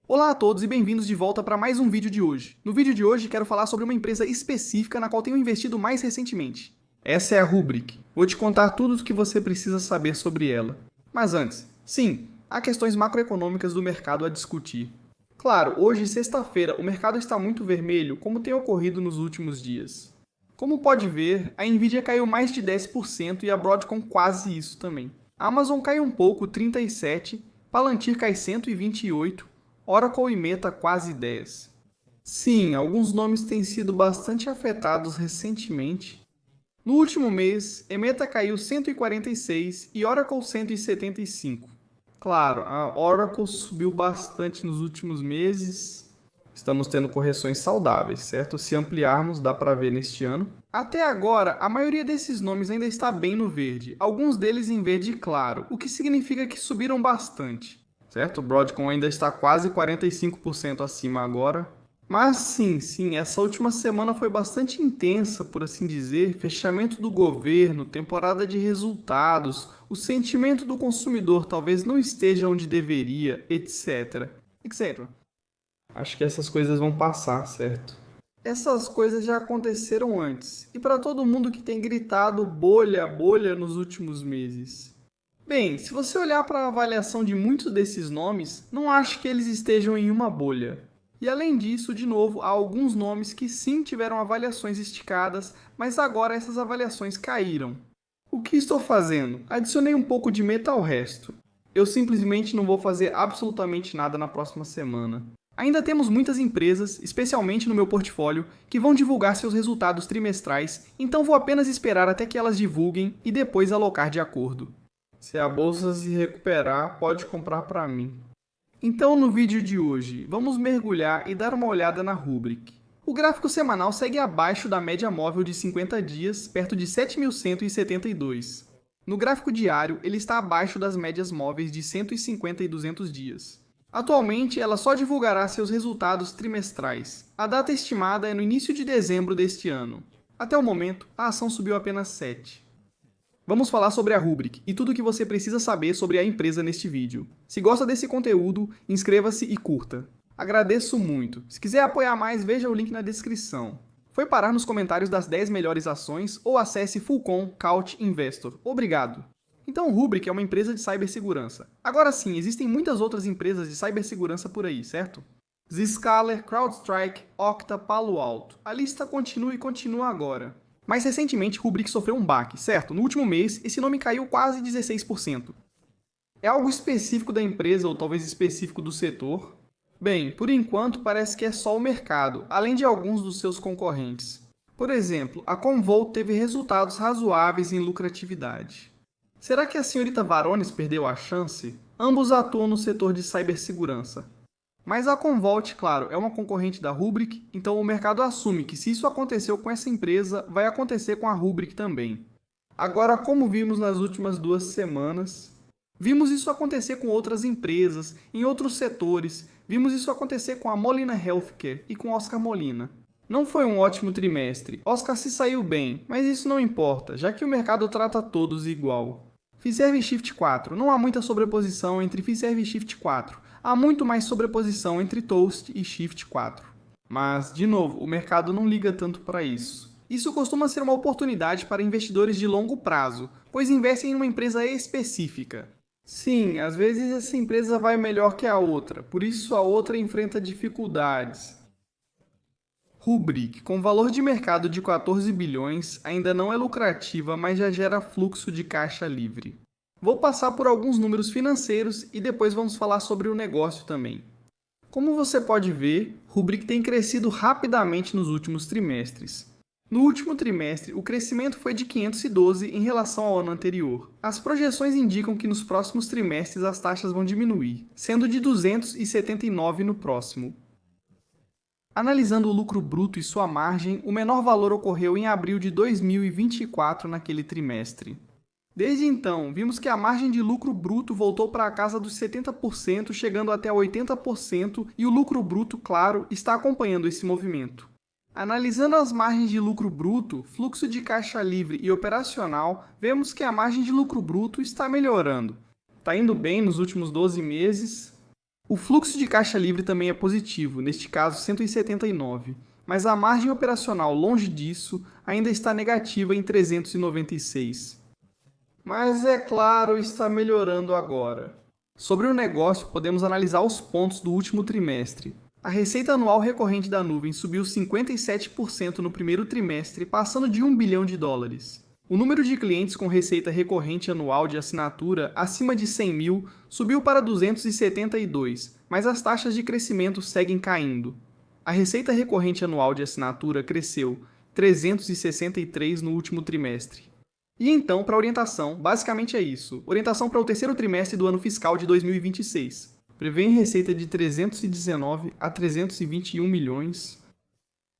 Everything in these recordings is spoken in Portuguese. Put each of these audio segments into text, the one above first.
Olá a todos e bem-vindos de volta para mais um vídeo de hoje. No vídeo de hoje quero falar sobre uma empresa específica na qual tenho investido mais recentemente. Essa é a Rubrik. Vou te contar tudo o que você precisa saber sobre ela. Mas antes, sim, há questões macroeconômicas do mercado a discutir. Claro, hoje, sexta-feira, o mercado está muito vermelho, como tem ocorrido nos últimos dias. Como pode ver, a Nvidia caiu mais de 10% e a Broadcom quase isso também. A Amazon cai um pouco, 37%, Palantir cai 128%, Oracle e Meta quase 10%. Sim, alguns nomes têm sido bastante afetados recentemente. No último mês, Meta caiu 146% e Oracle 175%. Claro, a Oracle subiu bastante nos últimos meses. Estamos tendo correções saudáveis, certo? Se ampliarmos, dá para ver neste ano. Até agora, a maioria desses nomes ainda está bem no verde, alguns deles em verde claro, o que significa que subiram bastante, certo? O Broadcom ainda está quase 45% acima agora. Mas sim, essa última semana foi bastante intensa, por assim dizer, fechamento do governo, temporada de resultados, o sentimento do consumidor talvez não esteja onde deveria, etc. Acho que essas coisas vão passar, certo? Essas coisas já aconteceram antes, e para todo mundo que tem gritado bolha, bolha nos últimos meses. Bem, se você olhar para a avaliação de muitos desses nomes, não acho que eles estejam em uma bolha. E além disso, de novo, há alguns nomes que sim tiveram avaliações esticadas, mas agora essas avaliações caíram. O que estou fazendo? Adicionei um pouco de meta ao resto. Eu simplesmente não vou fazer absolutamente nada na próxima semana. Ainda temos muitas empresas, especialmente no meu portfólio, que vão divulgar seus resultados trimestrais, então vou apenas esperar até que elas divulguem e depois alocar de acordo. Se a bolsa se recuperar, pode comprar para mim. Então, no vídeo de hoje, vamos mergulhar e dar uma olhada na Rubrik. O gráfico semanal segue abaixo da média móvel de 50 dias, perto de 7.172. No gráfico diário, ele está abaixo das médias móveis de 150 e 200 dias. Atualmente, ela só divulgará seus resultados trimestrais. A data estimada é no início de dezembro deste ano. Até o momento, a ação subiu apenas 7%. Vamos falar sobre a Rubrik e tudo o que você precisa saber sobre a empresa neste vídeo. Se gosta desse conteúdo, inscreva-se e curta. Agradeço muito. Se quiser apoiar mais, veja o link na descrição. Foi parar nos comentários das 10 melhores ações ou acesse Fulcom Couch Investor. Obrigado! Então, Rubrik é uma empresa de cibersegurança. Agora sim, existem muitas outras empresas de cibersegurança por aí, certo? Zscaler, CrowdStrike, Okta, Palo Alto. A lista continua e continua agora. Mas recentemente, Rubrik sofreu um baque, certo? No último mês, esse nome caiu quase 16%. É algo específico da empresa ou talvez específico do setor? Bem, por enquanto parece que é só o mercado, além de alguns dos seus concorrentes. Por exemplo, a Commvault teve resultados razoáveis em lucratividade. Será que a senhorita Varones perdeu a chance? Ambos atuam no setor de cibersegurança. Mas a Commvault, claro, é uma concorrente da Rubrik, então o mercado assume que se isso aconteceu com essa empresa, vai acontecer com a Rubrik também. Agora, como vimos nas últimas 2 semanas, vimos isso acontecer com outras empresas, em outros setores, vimos isso acontecer com a Molina Healthcare e com Oscar Molina. Não foi um ótimo trimestre, Oscar se saiu bem, mas isso não importa, já que o mercado trata todos igual. Fiserv e Shift 4, não há muita sobreposição entre Fiserv e Shift 4, há muito mais sobreposição entre Toast e Shift 4. Mas, de novo, o mercado não liga tanto para isso. Isso costuma ser uma oportunidade para investidores de longo prazo, pois investem em uma empresa específica. Sim, às vezes essa empresa vai melhor que a outra, por isso a outra enfrenta dificuldades. Rubrik, com valor de mercado de 14 bilhões, ainda não é lucrativa, mas já gera fluxo de caixa livre. Vou passar por alguns números financeiros e depois vamos falar sobre o negócio também. Como você pode ver, Rubrik tem crescido rapidamente nos últimos trimestres. No último trimestre, o crescimento foi de 512 em relação ao ano anterior. As projeções indicam que nos próximos trimestres as taxas vão diminuir, sendo de 279 no próximo. Analisando o lucro bruto e sua margem, o menor valor ocorreu em abril de 2024 naquele trimestre. Desde então, vimos que a margem de lucro bruto voltou para a casa dos 70%, chegando até 80%, e o lucro bruto, claro, está acompanhando esse movimento. Analisando as margens de lucro bruto, fluxo de caixa livre e operacional, vemos que a margem de lucro bruto está melhorando. Está indo bem nos últimos 12 meses. O fluxo de caixa livre também é positivo, neste caso 179, mas a margem operacional longe disso ainda está negativa em 396. Mas é claro, está melhorando agora. Sobre o negócio, podemos analisar os pontos do último trimestre. A receita anual recorrente da nuvem subiu 57% no primeiro trimestre, passando de $1 bilhão. O número de clientes com receita recorrente anual de assinatura acima de 100 mil subiu para 272, mas as taxas de crescimento seguem caindo. A receita recorrente anual de assinatura cresceu 363 no último trimestre. E então, para a orientação, basicamente é isso. Orientação para o terceiro trimestre do ano fiscal de 2026. Prevêem receita de 319 a 321 milhões.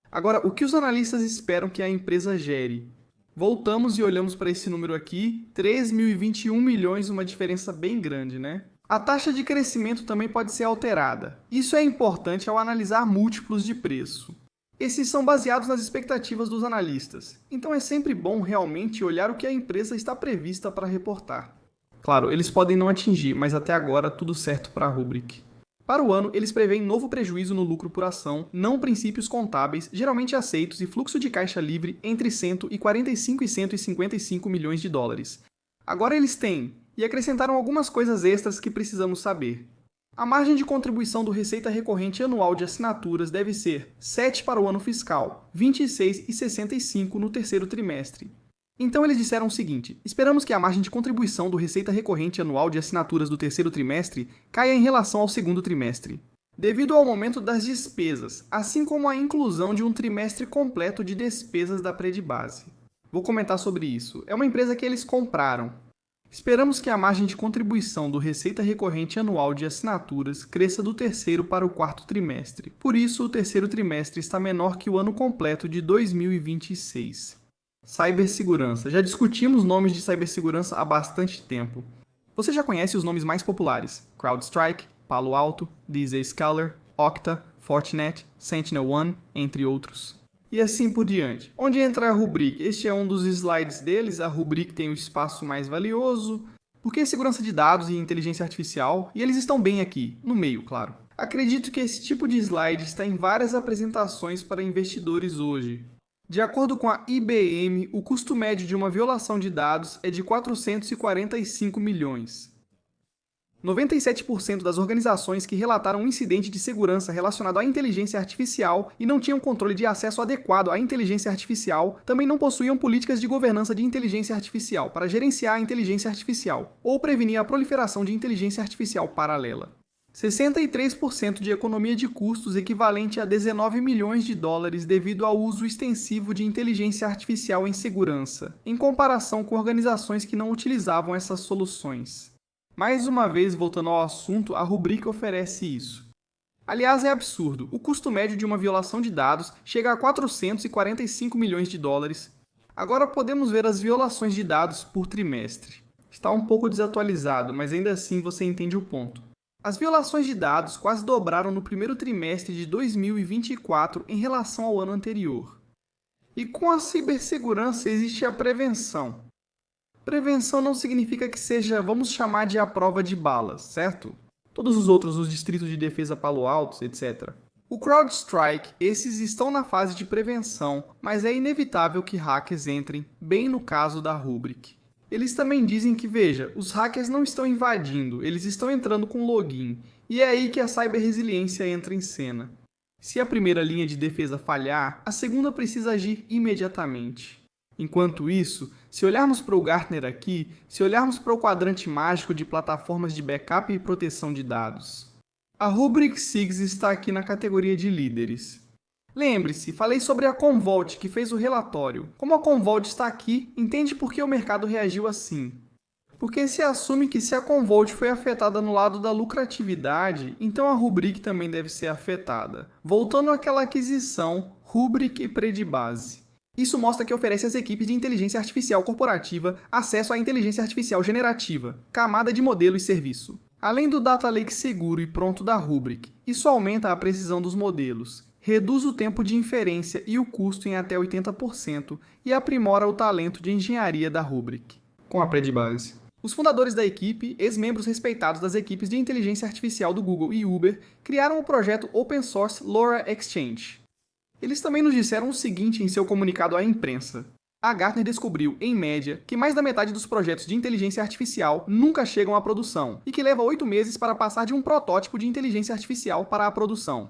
Agora, o que os analistas esperam que a empresa gere? Voltamos e olhamos para esse número aqui, 3.021 milhões, uma diferença bem grande, né? A taxa de crescimento também pode ser alterada. Isso é importante ao analisar múltiplos de preço. Esses são baseados nas expectativas dos analistas, então é sempre bom realmente olhar o que a empresa está prevista para reportar. Claro, eles podem não atingir, mas até agora tudo certo para a Rubrik. Para o ano, eles preveem novo prejuízo no lucro por ação, não princípios contábeis, geralmente aceitos e fluxo de caixa livre entre 145 e 155 milhões de dólares. Agora eles têm, e acrescentaram algumas coisas extras que precisamos saber. A margem de contribuição do receita recorrente anual de assinaturas deve ser 7 para o ano fiscal, 26 e 65 no terceiro trimestre. Então eles disseram o seguinte: esperamos que a margem de contribuição do receita recorrente anual de assinaturas do terceiro trimestre caia em relação ao segundo trimestre, devido ao aumento das despesas, assim como a inclusão de um trimestre completo de despesas da Predibase. Vou comentar sobre isso. É uma empresa que eles compraram. Esperamos que a margem de contribuição do receita recorrente anual de assinaturas cresça do terceiro para o quarto trimestre. Por isso, o terceiro trimestre está menor que o ano completo de 2026. Cibersegurança. Já discutimos nomes de cibersegurança há bastante tempo. Você já conhece os nomes mais populares: CrowdStrike, Palo Alto, Zscaler, Okta, Fortinet, SentinelOne, entre outros. E assim por diante. Onde entra a Rubrik? Este é um dos slides deles. A Rubrik tem o espaço mais valioso, porque é segurança de dados e inteligência artificial, e eles estão bem aqui, no meio, claro. Acredito que esse tipo de slide está em várias apresentações para investidores hoje. De acordo com a IBM, o custo médio de uma violação de dados é de 445 milhões. 97% das organizações que relataram um incidente de segurança relacionado à inteligência artificial e não tinham controle de acesso adequado à inteligência artificial também não possuíam políticas de governança de inteligência artificial para gerenciar a inteligência artificial ou prevenir a proliferação de inteligência artificial paralela. 63% de economia de custos equivalente a 19 milhões de dólares devido ao uso extensivo de inteligência artificial em segurança, em comparação com organizações que não utilizavam essas soluções. Mais uma vez, voltando ao assunto, a Rubrik oferece isso. Aliás, é absurdo. O custo médio de uma violação de dados chega a 445 milhões de dólares. Agora podemos ver as violações de dados por trimestre. Está um pouco desatualizado, mas ainda assim você entende o ponto. As violações de dados quase dobraram no primeiro trimestre de 2024 em relação ao ano anterior. E com a cibersegurança existe a prevenção. Prevenção não significa que seja, vamos chamar de a prova de balas, certo? Todos os outros, os distritos de defesa Palo Alto, etc. O CrowdStrike, esses estão na fase de prevenção, mas é inevitável que hackers entrem, bem no caso da Rubrik. Eles também dizem que, veja, os hackers não estão invadindo, eles estão entrando com login, e é aí que a ciberresiliência entra em cena. Se a primeira linha de defesa falhar, a segunda precisa agir imediatamente. Enquanto isso, se olharmos para o Gartner aqui, se olharmos para o quadrante mágico de plataformas de backup e proteção de dados, a Rubrik SIGs está aqui na categoria de líderes. Lembre-se, falei sobre a Commvault que fez o relatório. Como a Commvault está aqui, entende por que o mercado reagiu assim. Porque se assume que se a Commvault foi afetada no lado da lucratividade, então a Rubrik também deve ser afetada. Voltando àquela aquisição, Rubrik e Predibase. Isso mostra que oferece às equipes de inteligência artificial corporativa acesso à inteligência artificial generativa, camada de modelo e serviço. Além do Data Lake seguro e pronto da Rubrik, isso aumenta a precisão dos modelos, reduz o tempo de inferência e o custo em até 80% e aprimora o talento de engenharia da Rubrik. Com a Predibase. Os fundadores da equipe, ex-membros respeitados das equipes de inteligência artificial do Google e Uber, criaram o projeto Open Source LoRa Exchange. Eles também nos disseram o seguinte em seu comunicado à imprensa. A Gartner descobriu, em média, que mais da metade dos projetos de inteligência artificial nunca chegam à produção, e que leva 8 meses para passar de um protótipo de inteligência artificial para a produção.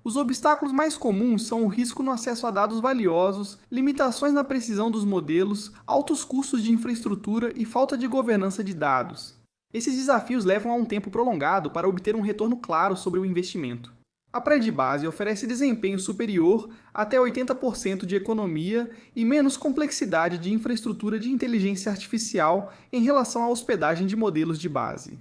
Os obstáculos mais comuns são o risco no acesso a dados valiosos, limitações na precisão dos modelos, altos custos de infraestrutura e falta de governança de dados. Esses desafios levam a um tempo prolongado para obter um retorno claro sobre o investimento. A pré-de-base oferece desempenho superior até 80% de economia e menos complexidade de infraestrutura de inteligência artificial em relação à hospedagem de modelos de base.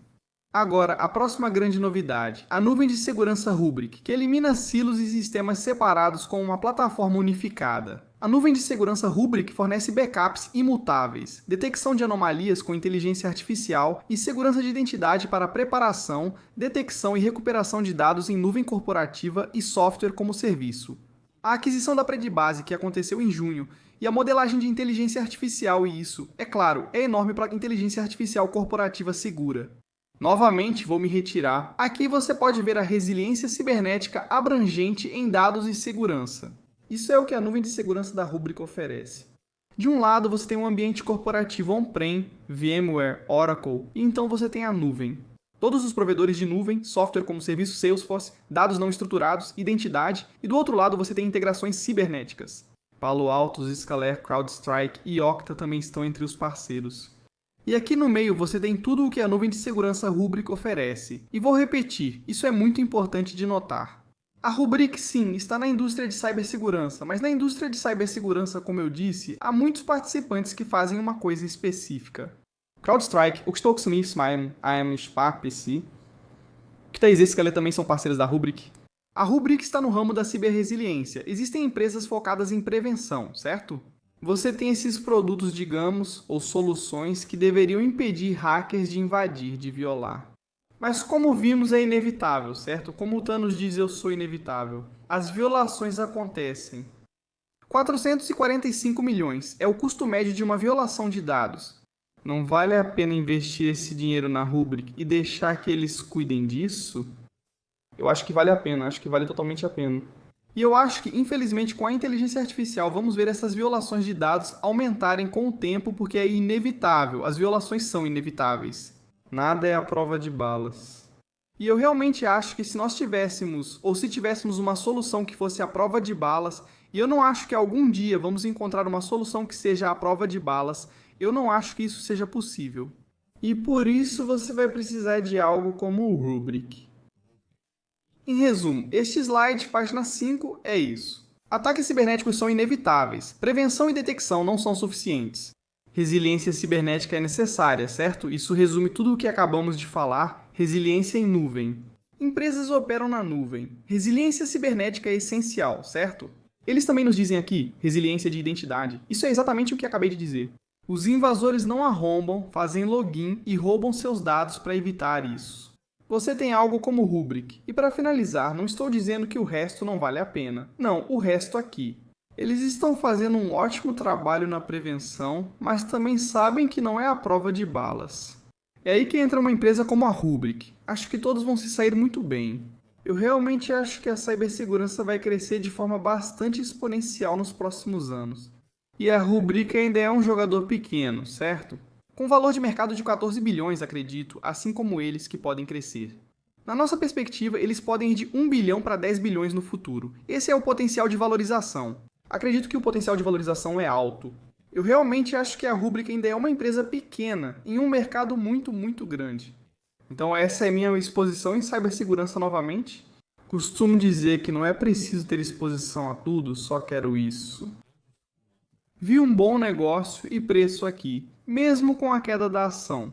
Agora, a próxima grande novidade, a nuvem de segurança Rubrik, que elimina silos e sistemas separados com uma plataforma unificada. A nuvem de segurança Rubrik fornece backups imutáveis, detecção de anomalias com inteligência artificial e segurança de identidade para preparação, detecção e recuperação de dados em nuvem corporativa e software como serviço. A aquisição da Predibase, que aconteceu em junho, e a modelagem de inteligência artificial e isso, é claro, é enorme para a inteligência artificial corporativa segura. Novamente, vou me retirar. Aqui você pode ver a resiliência cibernética abrangente em dados e segurança. Isso é o que a nuvem de segurança da Rubrik oferece. De um lado, você tem um ambiente corporativo on-prem, VMware, Oracle, e então você tem a nuvem. Todos os provedores de nuvem, software como serviço Salesforce, dados não estruturados, identidade, e do outro lado você tem integrações cibernéticas. Palo Alto, Zscaler, CrowdStrike e Okta também estão entre os parceiros. E aqui no meio você tem tudo o que a nuvem de segurança Rubrik oferece. E vou repetir, isso é muito importante de notar. A Rubrik, sim, está na indústria de cibersegurança, mas na indústria de cibersegurança, como eu disse, há muitos participantes que fazem uma coisa específica. CrowdStrike, Oxbox Smith, Smile, IAM, Spark, PC, Okta e Zscaler também são parceiros da Rubrik. A Rubrik está no ramo da ciberresiliência. Existem empresas focadas em prevenção, certo? Você tem esses produtos, digamos, ou soluções que deveriam impedir hackers de invadir, de violar. Mas como vimos, é inevitável, certo? Como o Thanos diz, eu sou inevitável. As violações acontecem. 445 milhões é o custo médio de uma violação de dados. Não vale a pena investir esse dinheiro na Rubrik e deixar que eles cuidem disso? Eu acho que vale a pena, acho que vale totalmente a pena. E eu acho que, infelizmente, com a inteligência artificial, vamos ver essas violações de dados aumentarem com o tempo, porque é inevitável. As violações são inevitáveis. Nada é a prova de balas. E eu realmente acho que se nós tivéssemos, ou se tivéssemos uma solução que fosse a prova de balas, e eu não acho que algum dia vamos encontrar uma solução que seja a prova de balas, eu não acho que isso seja possível. E por isso você vai precisar de algo como o Rubrik. Em resumo, este slide, página 5, é isso. Ataques cibernéticos são inevitáveis. Prevenção e detecção não são suficientes. Resiliência cibernética é necessária, certo? Isso resume tudo o que acabamos de falar. Resiliência em nuvem. Empresas operam na nuvem. Resiliência cibernética é essencial, certo? Eles também nos dizem aqui, resiliência de identidade. Isso é exatamente o que acabei de dizer. Os invasores não arrombam, fazem login e roubam seus dados para evitar isso. Você tem algo como Rubrik. E para finalizar, não estou dizendo que o resto não vale a pena. Não, o resto aqui. Eles estão fazendo um ótimo trabalho na prevenção, mas também sabem que não é a prova de balas. É aí que entra uma empresa como a Rubrik. Acho que todos vão se sair muito bem. Eu realmente acho que a cibersegurança vai crescer de forma bastante exponencial nos próximos anos. E a Rubrik ainda é um jogador pequeno, certo? Com valor de mercado de 14 bilhões, acredito, assim como eles que podem crescer. Na nossa perspectiva, eles podem ir de 1 bilhão para 10 bilhões no futuro. Esse é o potencial de valorização. Acredito que o potencial de valorização é alto. Eu realmente acho que a Rubrik ainda é uma empresa pequena, em um mercado muito, muito grande. Então essa é minha exposição em cibersegurança novamente. Costumo dizer que não é preciso ter exposição a tudo, só quero isso. Vi um bom negócio e preço aqui, mesmo com a queda da ação.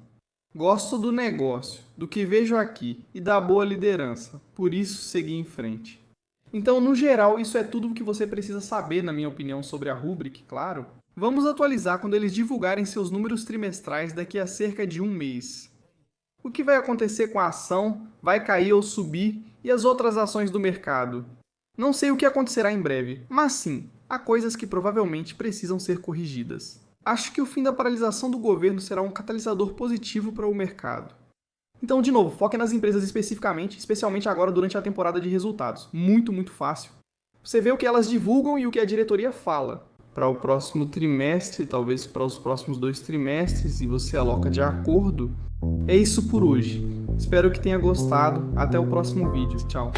Gosto do negócio, do que vejo aqui e da boa liderança, por isso segui em frente. Então, no geral, isso é tudo o que você precisa saber, na minha opinião, sobre a Rubrik, claro. Vamos atualizar quando eles divulgarem seus números trimestrais daqui a cerca de um mês. O que vai acontecer com a ação? Vai cair ou subir? E as outras ações do mercado? Não sei o que acontecerá em breve, mas sim, há coisas que provavelmente precisam ser corrigidas. Acho que o fim da paralisação do governo será um catalisador positivo para o mercado. Então, de novo, foque nas empresas especificamente, especialmente agora durante a temporada de resultados. Muito, muito fácil. Você vê o que elas divulgam e o que a diretoria fala. Para o próximo trimestre, talvez para os próximos 2 trimestres, e você aloca de acordo. É isso por hoje. Espero que tenha gostado. Até o próximo vídeo. Tchau.